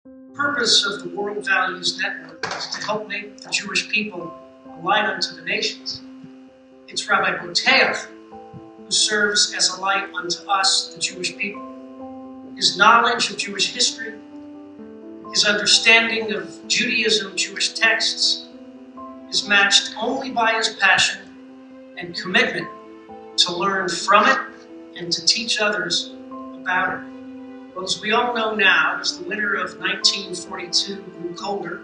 The purpose of the World Values Network is to help make the Jewish people a light unto the nations. It's Rabbi Boteach who serves as a light unto us, the Jewish people. His knowledge of Jewish history, his understanding of Judaism, Jewish texts, is matched only by his passion and commitment to learn from it and to teach others about it. Well, as we all know now, as the winter of 1942 grew colder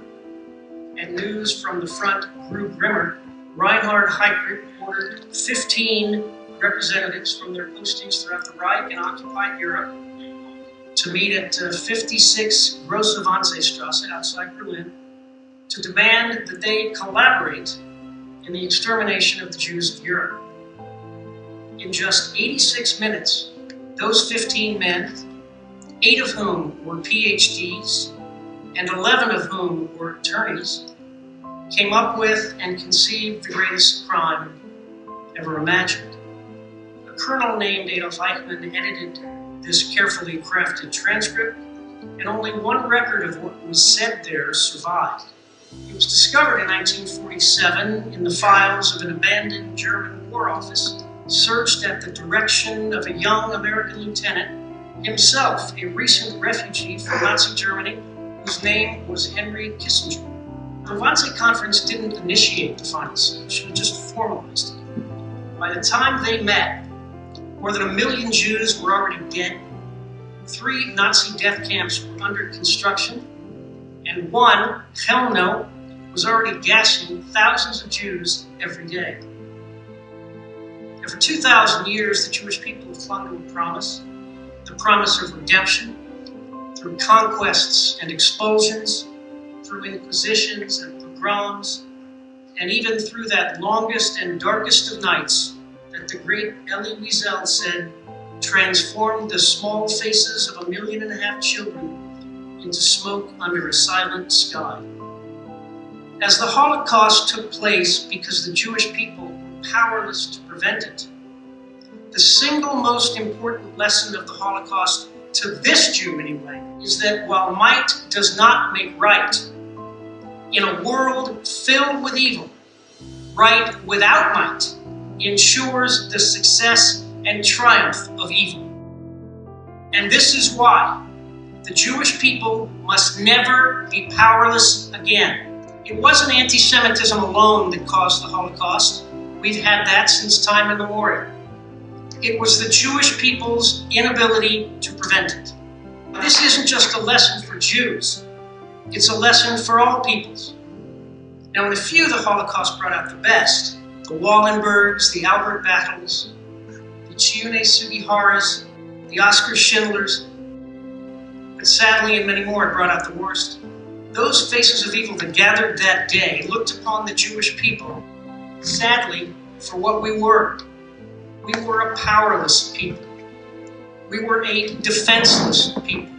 and news from the front grew grimmer, Reinhard Heydrich ordered 15 representatives from their postings throughout the Reich and occupied Europe to meet at 56 Grosse Wannsee outside Berlin to demand that they collaborate in the extermination of the Jews of Europe. In just 86 minutes, those 15 men, 8 of whom were PhDs and 11 of whom were attorneys, came up with and conceived the greatest crime ever imagined. A colonel named Adolf Eichmann edited this carefully crafted transcript, and only one record of what was said there survived. It was discovered in 1947 in the files of an abandoned German war office, searched at the direction of a young American lieutenant, himself a recent refugee from Nazi Germany, whose name was Henry Kissinger. The Wannsee Conference didn't initiate the final solution, it just formalized it. By the time they met, more than 1 million Jews were already dead, 3 Nazi death camps were under construction, and one, Chelmno, was already gassing thousands of Jews every day. And for 2,000 years, the Jewish people have clung to a promise, the promise of redemption, through conquests and expulsions, through inquisitions and pogroms, and even through that longest and darkest of nights that the great Elie Wiesel said transformed the small faces of 1.5 million children into smoke under a silent sky. As the Holocaust took place because the Jewish people were powerless to prevent it, the single most important lesson of the Holocaust, to this Jew anyway, is that while might does not make right, in a world filled with evil, right without might ensures the success and triumph of evil. And this is why the Jewish people must never be powerless again. It wasn't anti-Semitism alone that caused the Holocaust. We've had that since time immemorial. It was the Jewish people's inability to prevent it. This isn't just a lesson for Jews. It's a lesson for all peoples. Now, in a few, the Holocaust brought out the best. The Wallenbergs, the Albert Battles, the Chiune Sugiharas, the Oskar Schindlers. But sadly, and many more, it brought out the worst. Those faces of evil that gathered that day looked upon the Jewish people, sadly, for what we were. We were a powerless people. We were a defenseless people.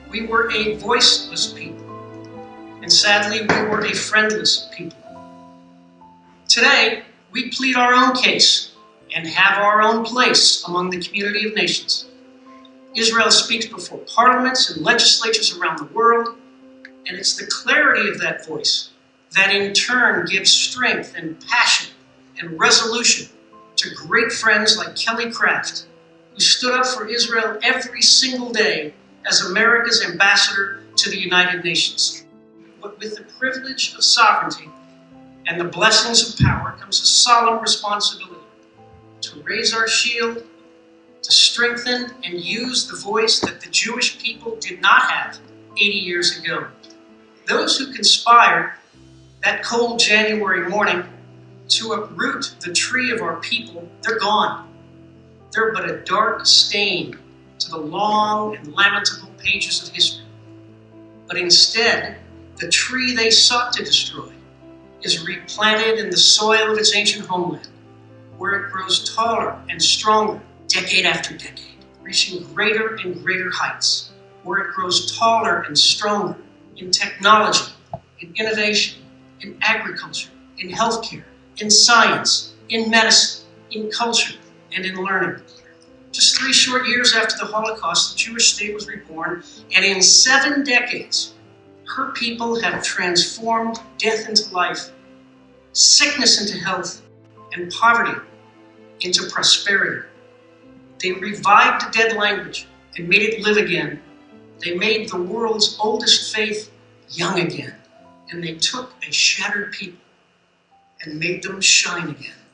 We were a voiceless people. And sadly, we were a friendless people. Today, we plead our own case and have our own place among the community of nations. Israel speaks before parliaments and legislatures around the world, and it's the clarity of that voice that in turn gives strength and passion and resolution to great friends like Kelly Craft, who stood up for Israel every single day as America's ambassador to the United Nations. But with the privilege of sovereignty and the blessings of power comes a solemn responsibility to raise our shield, to strengthen and use the voice that the Jewish people did not have 80 years ago. Those who conspired that cold January morning to uproot the tree of our people, they're gone. They're but a dark stain to the long and lamentable pages of history. But instead, the tree they sought to destroy is replanted in the soil of its ancient homeland, where it grows taller and stronger decade after decade, reaching greater and greater heights, where it grows taller and stronger in technology, in innovation, in agriculture, in healthcare, in science, in medicine, in culture, and in learning. Just 3 short years after the Holocaust, the Jewish state was reborn, and in 7 decades, her people have transformed death into life, sickness into health, and poverty into prosperity. They revived the dead language and made it live again. They made the world's oldest faith young again. And they took a shattered people and made them shine again.